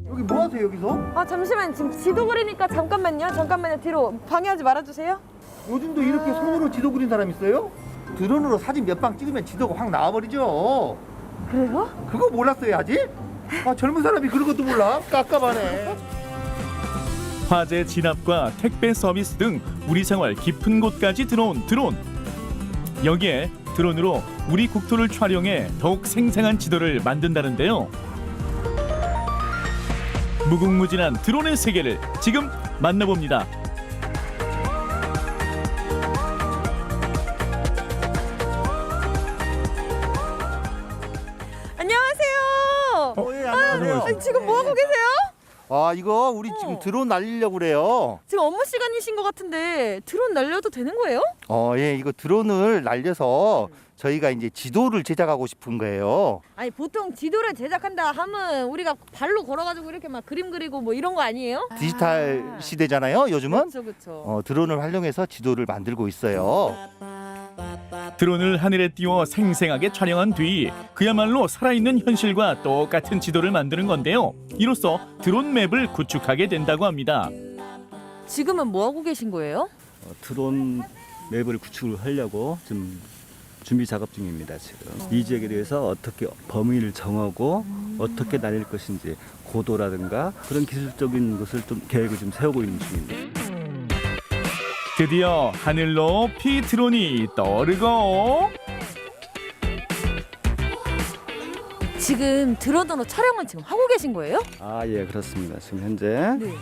여기 뭐 하세요, 여기서? 아 잠시만, 지금 지도 그리니까 잠깐만요. 뒤로 방해하지 말아주세요. 요즘도 이렇게 손으로 지도 그린 사람 있어요? 드론으로 사진 몇 방 찍으면 지도가 확 나와버리죠. 그래요? 그거 몰랐어요, 아직? 아, 젊은 사람이 그런 것도 몰라? 깝깝하네. 화재 진압과 택배 서비스 등 우리 생활 깊은 곳까지 들어온 드론. 여기에 드론으로 우리 국토를 촬영해 더욱 생생한 지도를 만든다는데요. 무궁무진한 드론의 세계를 지금 만나봅니다. 안녕하세요. 예, 안녕하세요. 지금 뭐 하고 계세요? 아, 이거 우리 지금 드론 날리려고 그래요. 지금 업무 시간이신 것 같은데 드론 날려도 되는 거예요? 예, 이거 드론을 날려서 저희가 이제 지도를 제작하고 싶은 거예요. 아니 보통 지도를 제작한다 하면 우리가 발로 걸어가지고 이렇게 막 그림 그리고 뭐 이런 거 아니에요? 디지털 시대잖아요, 요즘은. 그렇죠. 드론을 활용해서 지도를 만들고 있어요. 드론을 하늘에 띄워 생생하게 촬영한 뒤 그야말로 살아있는 현실과 똑같은 지도를 만드는 건데요. 이로써 드론 맵을 구축하게 된다고 합니다. 지금은 뭐 하고 계신 거예요? 드론 맵을 구축을 하려고 좀 준비 작업 중입니다. 지금 이 지역에 대해서 어떻게 범위를 정하고 어떻게 날릴 것인지 고도라든가 그런 기술적인 것을 좀 계획을 좀 세우고 있는 중입니다. 드디어 하늘 높이 드론이 떠오르고 지금 드론으로 촬영을 지금 하고 계신 거예요? 예, 그렇습니다. 지금 현재 네.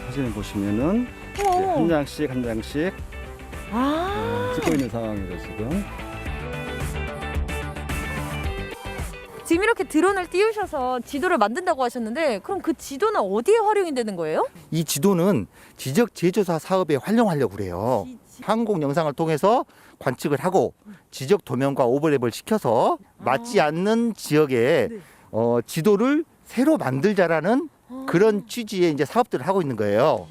사진을 보시면은 이제 한 장씩 한 장씩 찍고 있는 상황이죠 지금. 지금 이렇게 드론을 띄우셔서 지도를 만든다고 하셨는데 그럼 그 지도는 어디에 활용이 되는 거예요? 이 지도는 지적 제조사 사업에 활용하려고 그래요. 항공 영상을 통해서 관측을 하고 지적 도면과 오버랩을 시켜서 맞지 않는 지역에 지도를 새로 만들자라는 그런 취지의 이제 사업들을 하고 있는 거예요.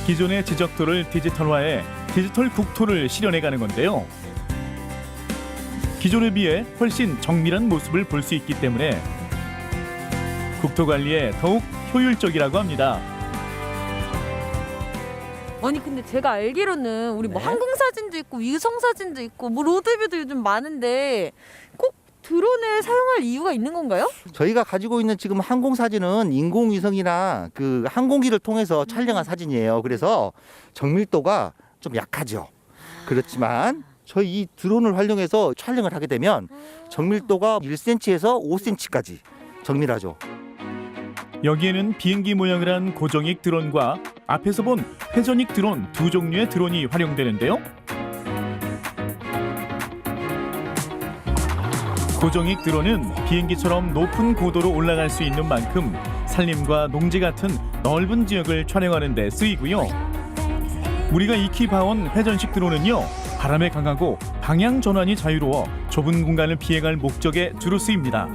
기존의 지적도를 디지털화해 디지털 국토를 실현해가는 건데요. 기존에 비해 훨씬 정밀한 모습을 볼 수 있기 때문에 국토 관리에 더욱 효율적이라고 합니다. 아니 근데 제가 알기로는 우리 뭐 네. 항공사진도 있고 위성사진도 있고 뭐 로드뷰도 요즘 많은데 꼭 드론을 사용할 이유가 있는 건가요? 저희가 가지고 있는 지금 항공 사진은 인공위성이나 그 항공기를 통해서 촬영한 사진이에요. 그래서 정밀도가 좀 약하죠. 그렇지만 저희 이 드론을 활용해서 촬영을 하게 되면 정밀도가 1cm에서 5cm까지 정밀하죠. 여기에는 비행기 모양을 한 고정익 드론과 앞에서 본 회전익 드론 두 종류의 드론이 활용되는데요. 고정익 드론은 비행기처럼 높은 고도로 올라갈 수 있는 만큼 산림과 농지 같은 넓은 지역을 촬영하는 데 쓰이고요. 우리가 익히 봐온 회전식 드론은요, 바람에 강하고 방향 전환이 자유로워 좁은 공간을 피해갈 목적에 주로 쓰입니다.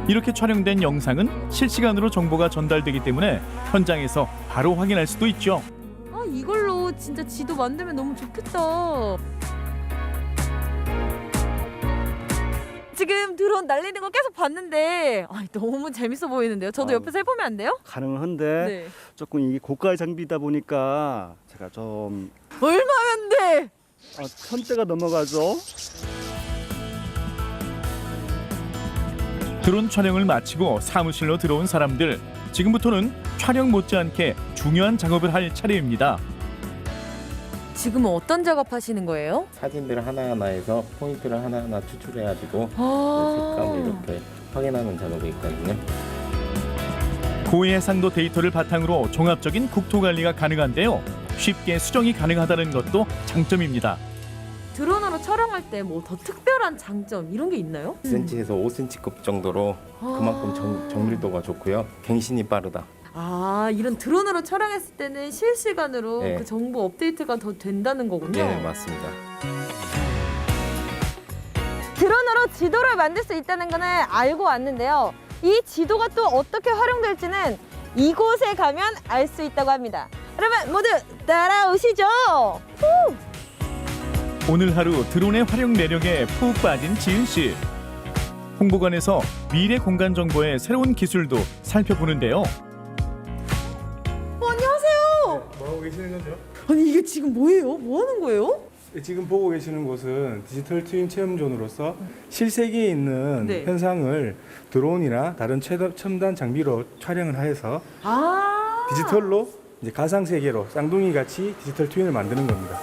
이렇게 촬영된 영상은 실시간으로 정보가 전달되기 때문에 현장에서 바로 확인할 수도 있죠. 아 이걸로 진짜 지도 만들면 너무 좋겠다. 지금 드론 날리는 거 계속 봤는데 너무 재밌어 보이는데요. 저도 옆에서 해보면 안 돼요? 가능한데 네. 조금 이게 고가의 장비다 보니까 제가 좀 얼마면 돼? 1000대가 넘어가죠. 드론 촬영을 마치고 사무실로 들어온 사람들, 지금부터는 촬영 못지않게 중요한 작업을 할 차례입니다. 지금은 어떤 작업하시는 거예요? 사진들을 하나하나에서 포인트를 하나하나 추출해가지고 색감을 이렇게 확인하는 작업이 있거든요. 고해상도 데이터를 바탕으로 종합적인 국토 관리가 가능한데요. 쉽게 수정이 가능하다는 것도 장점입니다. 드론으로 촬영할 때 뭐 더 특별한 장점 이런 게 있나요? 10cm에서 5cm급 정도로 그만큼 정밀도가 좋고요. 갱신이 빠르다. 이런 드론으로 촬영했을 때는 실시간으로 네. 그 정보 업데이트가 더 된다는 거군요. 네, 맞습니다. 드론으로 지도를 만들 수 있다는 거는 알고 왔는데요. 이 지도가 또 어떻게 활용될지는 이곳에 가면 알 수 있다고 합니다. 여러분 모두 따라오시죠. 후! 오늘 하루 드론의 활용 매력에 푹 빠진 지은 씨. 홍보관에서 미래 공간 정보의 새로운 기술도 살펴보는데요. 안녕하세요. 뭐 하고 계시는 거죠? 아니 이게 지금 뭐예요? 뭐 하는 거예요? 지금 보고 계시는 곳은 디지털 트윈 체험존으로서 실세계에 있는 네. 현상을 드론이나 다른 첨단 장비로 촬영을 해서 아. 디지털로 이제 가상 세계로 쌍둥이 같이 디지털 트윈을 만드는 겁니다.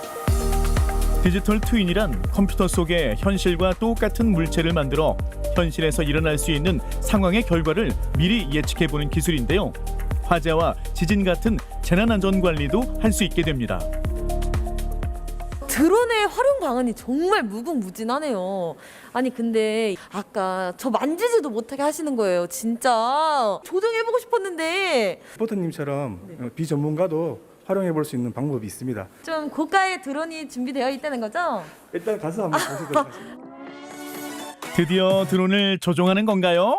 디지털 트윈이란 컴퓨터 속에 현실과 똑같은 물체를 만들어 현실에서 일어날 수 있는 상황의 결과를 미리 예측해보는 기술인데요. 화재와 지진 같은 재난안전관리도 할 수 있게 됩니다. 드론의 활용 방안이 정말 무궁무진하네요. 아니 근데 아까 저 만지지도 못하게 하시는 거예요. 진짜 조정해보고 싶었는데 리포터님처럼 비전문가도 활용해 볼 수 있는 방법이 있습니다. 좀 고가의 드론이 준비되어 있다는 거죠? 일단 가서 한번 보시도록 하겠습니다. 드디어 드론을 조종하는 건가요?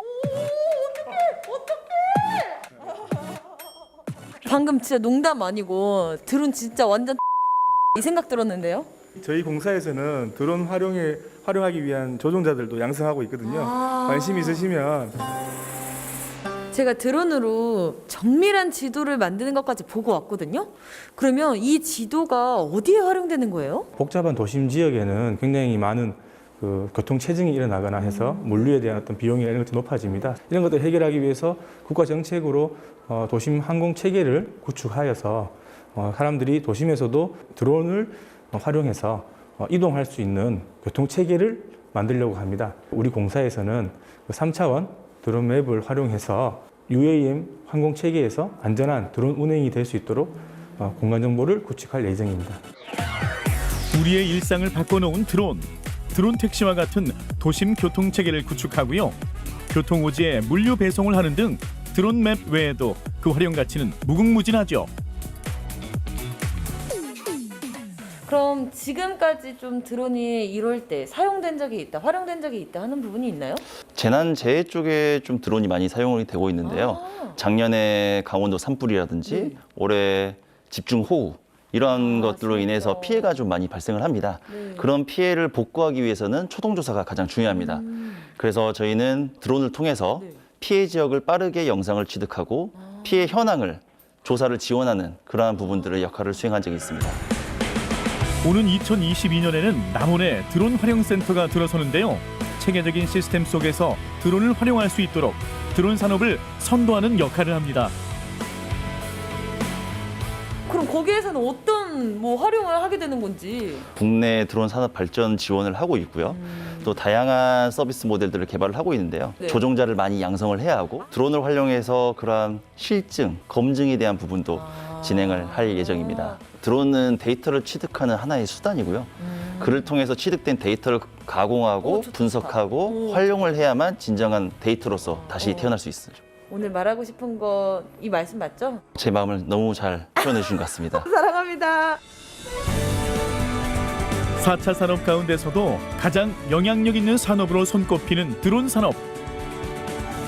방금 진짜 농담 아니고 드론 진짜 완전 이 생각 들었는데요. 저희 공사에서는 드론 활용하기 위한 조종자들도 양성하고 있거든요. 아. 관심 있으시면 제가 드론으로 정밀한 지도를 만드는 것까지 보고 왔거든요. 그러면 이 지도가 어디에 활용되는 거예요? 복잡한 도심 지역에는 굉장히 많은 그 교통 체증이 일어나거나 해서 물류에 대한 어떤 비용이나 이런 것들이 높아집니다. 이런 것들을 해결하기 위해서 국가 정책으로 도심 항공 체계를 구축하여서 사람들이 도심에서도 드론을 활용해서 이동할 수 있는 교통 체계를 만들려고 합니다. 우리 공사에서는 3차원 드론 맵을 활용해서 UAM 항공 체계에서 안전한 드론 운행이 될 수 있도록 공간 정보를 구축할 예정입니다. 우리의 일상을 바꿔놓은 드론 택시와 같은 도심 교통 체계를 구축하고요. 교통 오지에 물류 배송을 하는 등 드론 맵 외에도 그 활용 가치는 무궁무진하죠. 그럼 지금까지 좀 드론이 이럴 때 사용된 적이 있다, 활용된 적이 있다 하는 부분이 있나요? 재난재해 쪽에 좀 드론이 많이 사용이 되고 있는데요. 작년에 강원도 산불이라든지 올해 집중호우 이런 것들로 인해서 피해가 좀 많이 발생을 합니다. 그런 피해를 복구하기 위해서는 초동조사가 가장 중요합니다. 그래서 저희는 드론을 통해서 피해 지역을 빠르게 영상을 취득하고 피해 현황을 조사를 지원하는 그러한 부분들의 역할을 수행한 적이 있습니다. 오는 2022년에는 남원에 드론 활용센터가 들어서는데요. 체계적인 시스템 속에서 드론을 활용할 수 있도록 드론 산업을 선도하는 역할을 합니다. 그럼 거기에서는 어떤 활용을 하게 되는 건지. 국내 드론 산업 발전 지원을 하고 있고요. 또 다양한 서비스 모델들을 개발을 하고 있는데요. 네. 조종자를 많이 양성을 해야 하고 드론을 활용해서 그러한 실증, 검증에 대한 부분도 진행을 할 예정입니다. 드론은 데이터를 취득하는 하나의 수단이고요. 그를 통해서 취득된 데이터를 가공하고 좋다. 분석하고 활용을 해야만 진정한 데이터로서 다시 태어날 수 있어요. 오늘 말하고 싶은 거 이 말씀 맞죠? 제 마음을 너무 잘 표현해 주신 것 같습니다. 사랑합니다. 4차 산업 가운데서도 가장 영향력 있는 산업으로 손꼽히는 드론 산업.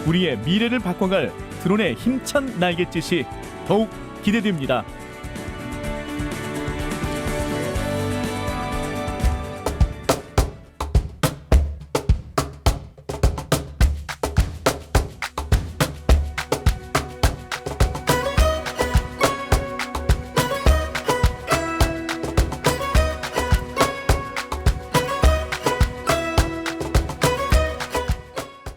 우리의 미래를 바꿔갈 드론의 힘찬 날갯짓이 더욱 기대됩니다.